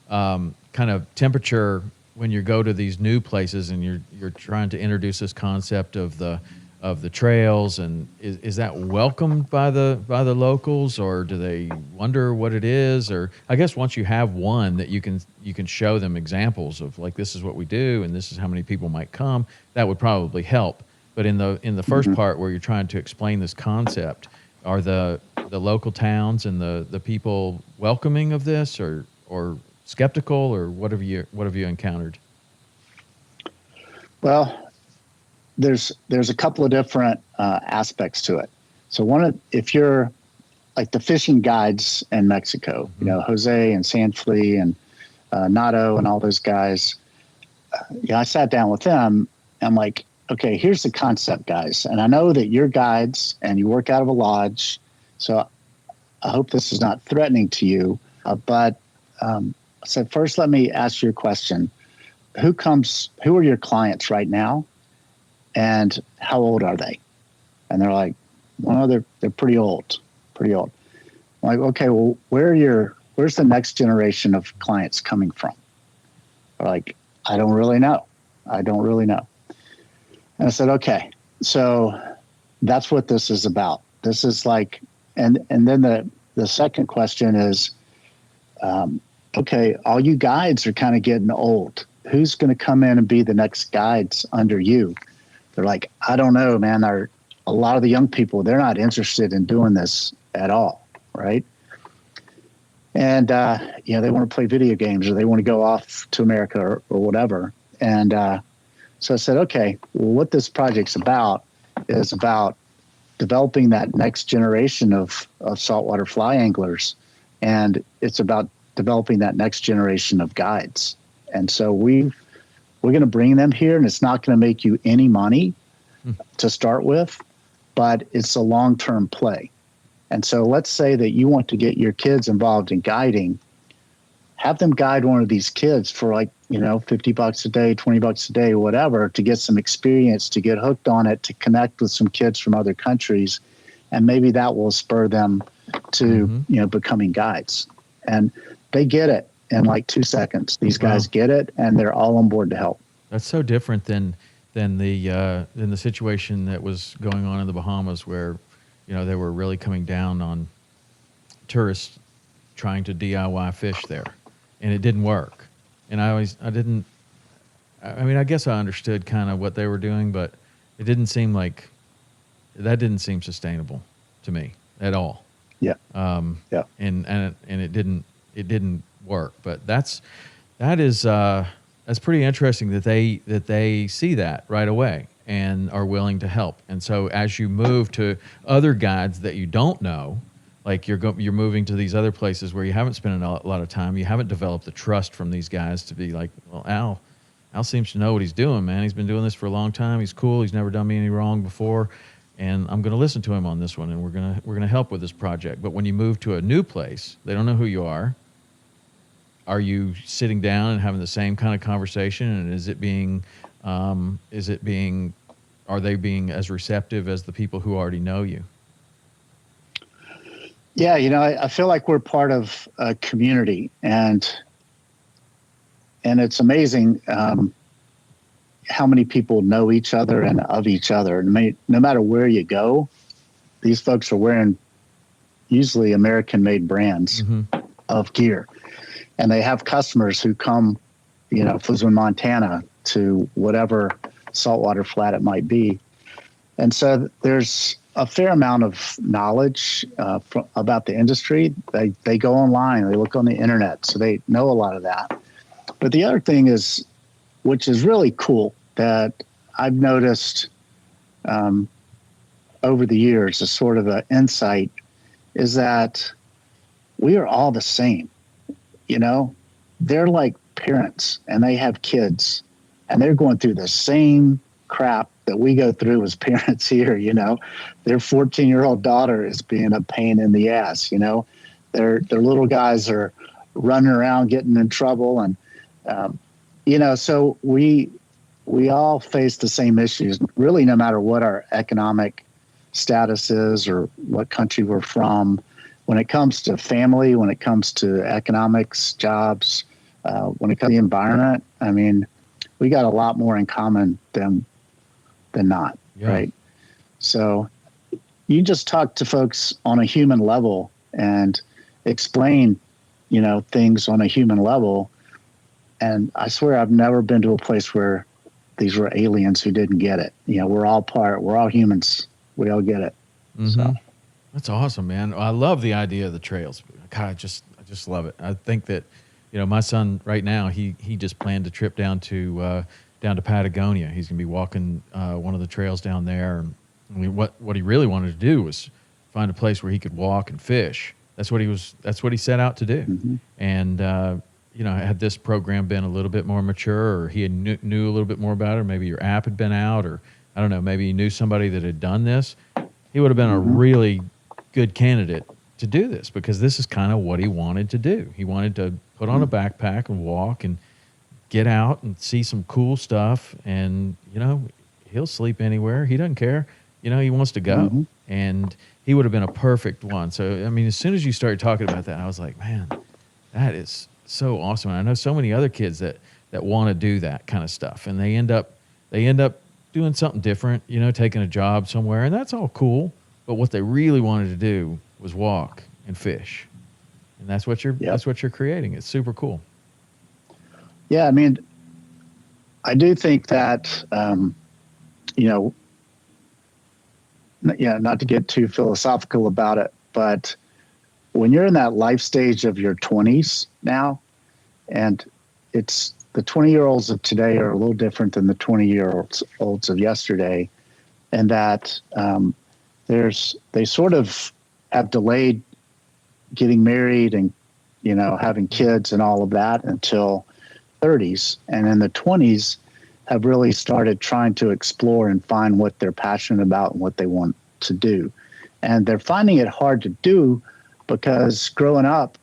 kind of temperature when you go to these new places and you're trying to introduce this concept of the trails, and is that welcomed by the locals, or do they wonder what it is? Or I guess once you have one that you can show them examples of, like, this is what we do and this is how many people might come, that would probably help. But in the first part where you're trying to explain this concept, are the local towns and the people welcoming of this, or skeptical, or what have you encountered? Well, there's a couple of different aspects to it. So if you're like the fishing guides in Mexico, you know, Jose and Sanflea and Nato and all those guys, I sat down with them and I'm like, okay, here's the concept, guys. And I know that you're guides and you work out of a lodge, so I hope this is not threatening to you. But I said, first, let me ask you a question. Who are your clients right now? And how old are they? And they're like, well, they're pretty old. I'm like, okay, well, where's the next generation of clients coming from? They're like, I don't really know. And I said, okay, so that's what this is about. This is like, and then the second question is, okay, all you guides are kind of getting old. Who's going to come in and be the next guides under you? They're like, I don't know, man. A lot of the young people, they're not interested in doing this at all, right? And, they want to play video games, or they want to go off to America or whatever. And so I said, okay, well, what this project's about is about developing that next generation of saltwater fly anglers. And it's about developing that next generation of guides. And so we're going to bring them here, and it's not going to make you any money to start with, but it's a long-term play. And so let's say that you want to get your kids involved in guiding, have them guide one of these kids for $50 a day, $20 a day, whatever, to get some experience, to get hooked on it, to connect with some kids from other countries. And maybe that will spur them to, becoming guides. And they get it in like 2 seconds. These guys get it, and they're all on board to help. That's so different than the situation that was going on in the Bahamas, where they were really coming down on tourists trying to DIY fish there, and it didn't work. And I guess I understood kind of what they were doing, but it didn't seem sustainable to me at all. Yeah. And it didn't work. But that's pretty interesting that they see that right away and are willing to help. And so as you move to other guides that you don't know, like you're moving to these other places where you haven't spent a lot of time, you haven't developed the trust from these guys to be like, well, Al seems to know what he's doing, man. He's been doing this for a long time. He's cool. He's never done me any wrong before, and I'm going to listen to him on this one, and we're gonna help with this project. But when you move to a new place, they don't know who you are. Are you sitting down and having the same kind of conversation? And are they being as receptive as the people who already know you? Yeah, I feel like we're part of a community, and it's amazing how many people know each other and of each other. No matter where you go, these folks are wearing usually American-made brands of gear. And they have customers who come, flew in Montana to whatever saltwater flat it might be. And so there's a fair amount of knowledge about the industry. They go online, they look on the internet, so they know a lot of that. But the other thing is, which is really cool, that I've noticed over the years, as sort of an insight, is that we are all the same. You know, they're like parents and they have kids and they're going through the same crap that we go through as parents here. You know, their 14-year-old daughter is being a pain in the ass. You know, their little guys are running around getting in trouble. And, you know, so we all face the same issues, really, no matter what our economic status is or what country we're from. When it comes to family, when it comes to economics, jobs, when it comes to the environment, I mean, we got a lot more in common than not, right? So you just talk to folks on a human level and explain, you know, things on a human level. And I swear I've never been to a place where these were aliens who didn't get it. You know, we're all humans. We all get it. Mm-hmm. So. That's awesome, man. I love the idea of the trails. God, I just love it. I think that, you know, my son right now, he just planned a trip down to Patagonia. He's going to be walking one of the trails down there. I mean, what he really wanted to do was find a place where he could walk and fish. That's what he set out to do. Mm-hmm. And you know, had this program been a little bit more mature, or he had knew a little bit more about it, or maybe your app had been out, or I don't know, maybe he knew somebody that had done this, he would have been a really good candidate to do this, because this is kind of what he wanted to do. He wanted to put on a backpack and walk and get out and see some cool stuff. And, you know, he'll sleep anywhere. He doesn't care. You know, he wants to go. Mm-hmm. And he would have been a perfect one. So, I mean, as soon as you started talking about that, I was like, man, that is so awesome. And I know so many other kids that want to do that kind of stuff. And they end up doing something different, you know, taking a job somewhere. And that's all cool. But what they really wanted to do was walk and fish, and that's what you're creating. It's super cool. Yeah, I mean, I do think that you know, not to get too philosophical about it, but when you're in that life stage of your 20s now, and it's the 20-year-olds of today are a little different than the 20-year-olds of yesterday, and that they sort of have delayed getting married and, you know, having kids and all of that until 30s. And in the 20s have really started trying to explore and find what they're passionate about and what they want to do. And they're finding it hard to do because growing up,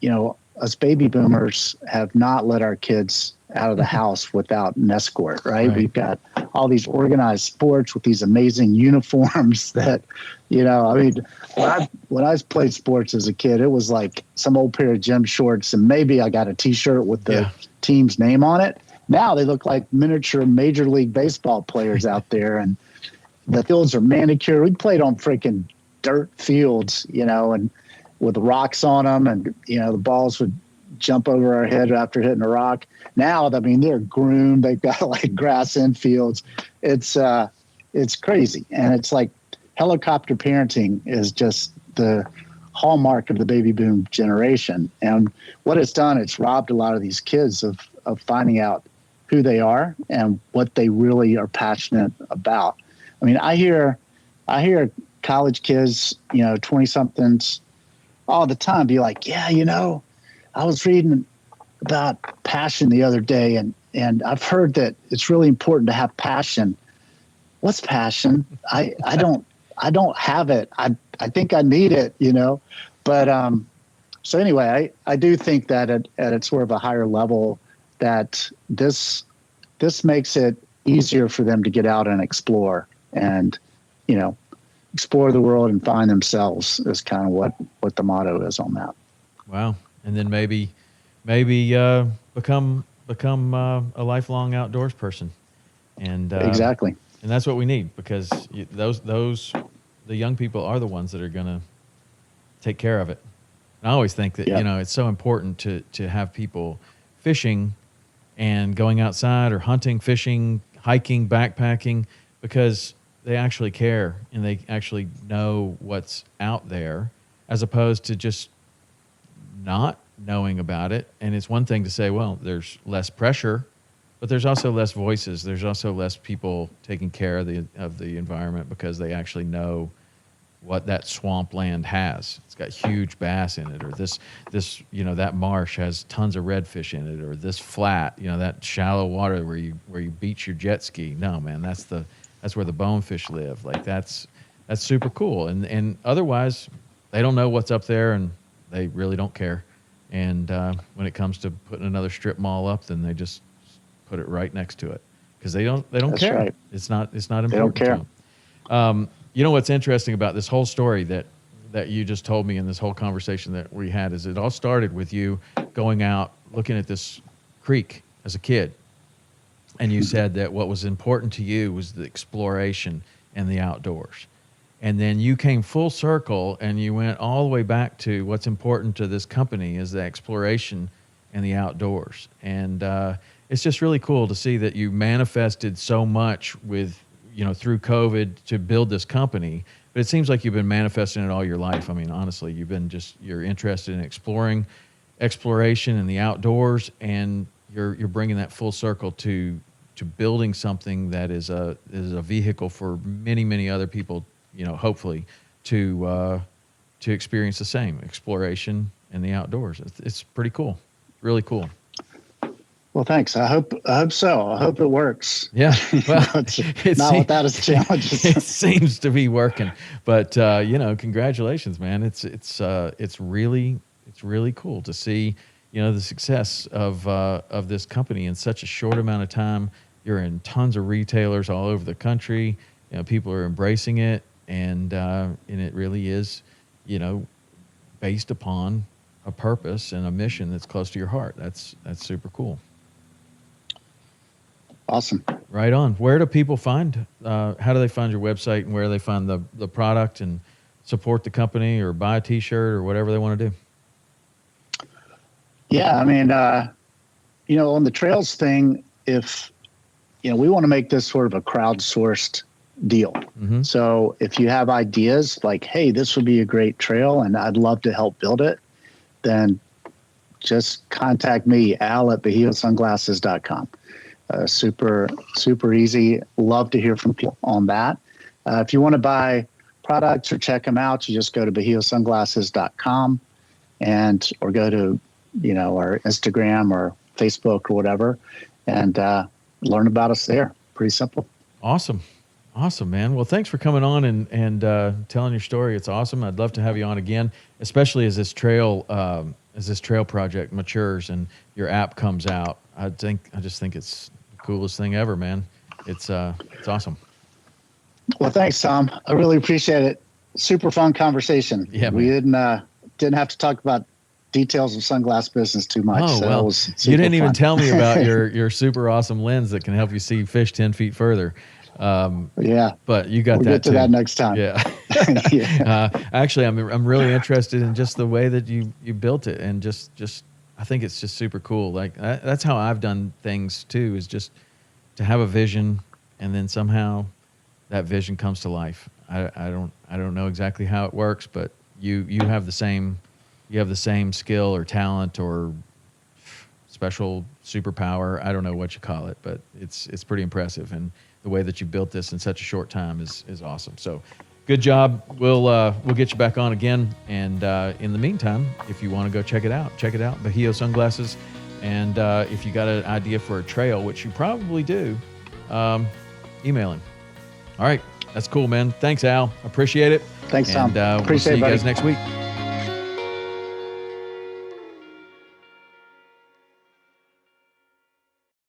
you know, us baby boomers have not let our kids out of the house without an escort, right? We've got all these organized sports with these amazing uniforms that, you know, I mean, when I played sports as a kid, it was like some old pair of gym shorts and maybe I got a T-shirt with the team's name on it. Now they look like miniature Major League Baseball players out there, and the fields are manicured. We played on freaking dirt fields, you know, and with rocks on them, and, you know, the balls would jump over our head after hitting a rock. Now, I mean, they're groomed. They've got like grass infields. It's crazy. And it's like helicopter parenting is just the hallmark of the baby boom generation. And what it's done, it's robbed a lot of these kids of finding out who they are and what they really are passionate about. I mean, I hear college kids, you know, 20-somethings all the time be like, yeah, you know, I was reading about passion the other day, and I've heard that it's really important to have passion. What's passion? I don't have it. I think I need it, you know. But so anyway, I do think that at sort of a higher level that this makes it easier for them to get out and explore and, you know, explore the world and find themselves is kind of what the motto is on that. Wow. And then maybe become a lifelong outdoors person. And exactly. And that's what we need, because the young people are the ones that are going to take care of it. And I always think that, you know, it's so important to have people fishing and going outside, or hunting, fishing, hiking, backpacking, because they actually care and they actually know what's out there, as opposed to just not knowing about it. And it's one thing to say, well, there's less pressure, but there's also less voices. There's also less people taking care of the environment because they actually know what that swampland has. It's got huge bass in it, or this that marsh has tons of redfish in it, or this flat, that shallow water where you beach your jet ski. No, man, that's where the bonefish live. Like that's super cool. And otherwise, they don't know what's up there, and they really don't care. And when it comes to putting another strip mall up, then they just put it right next to it because they don't That's care. Right. It's not important. They don't care. To them. What's interesting about this whole story that you just told me in this whole conversation that we had is it all started with you going out looking at this creek as a kid. And you said that what was important to you was the exploration and the outdoors. And then you came full circle and you went all the way back to what's important to this company is the exploration and the outdoors. And it's just really cool to see that you manifested so much with, through COVID to build this company. But it seems like you've been manifesting it all your life. I mean, honestly, you're interested in exploration and the outdoors, and you're bringing that full circle to building something that is a vehicle for many, many other people, hopefully to experience the same exploration and the outdoors. It's pretty cool. Really cool. Well, thanks. I hope so. I hope it works. Yeah. Well, it's not without its challenges. It seems to be working, but congratulations, man. It's really cool to see, the success of this company in such a short amount of time. You're in tons of retailers all over the country. People are embracing it, and it really is, based upon a purpose and a mission that's close to your heart. That's super cool. Awesome. Right on. Where do people find, how do they find your website, and where do they find the product and support the company or buy a t-shirt or whatever they want to do? Yeah. I mean, on the trails thing, if, we want to make this sort of a crowdsourced deal. Mm-hmm. So if you have ideas like, hey, this would be a great trail and I'd love to help build it, then just contact me, Al at BajioSunglasses.com. Super, super easy. Love to hear from people on that. If you want to buy products or check them out, you just go to BajioSunglasses.com or go to, our Instagram or Facebook or whatever, and learn about us there. Pretty simple. Awesome, man. Well, thanks for coming on and telling your story. It's awesome. I'd love to have you on again, especially as this trail project matures and your app comes out. I just think it's the coolest thing ever, man. It's awesome. Well, thanks, Tom. I really appreciate it. Super fun conversation. Yeah, we didn't have to talk about details of sunglass business too much. Oh, so well, it was you didn't fun. even tell me about your super awesome lens that can help you see fish 10 feet further. Yeah, but you got we'll that get to too. that next time. Yeah. Yeah. Actually, I'm really interested in just the way that you built it, and just I think it's just super cool. Like that's how I've done things too, is just to have a vision, and then somehow that vision comes to life. I don't know exactly how it works, but you have the same skill or talent or special superpower. I don't know what you call it, but it's pretty impressive, and the way that you built this in such a short time is awesome. So good job. We'll get you back on again. And in the meantime, if you want to go check it out, Bajio Sunglasses. And if you got an idea for a trail, which you probably do, email him. All right. That's cool, man. Thanks, Al. Appreciate it. Thanks, Tom. And we'll see you guys next week.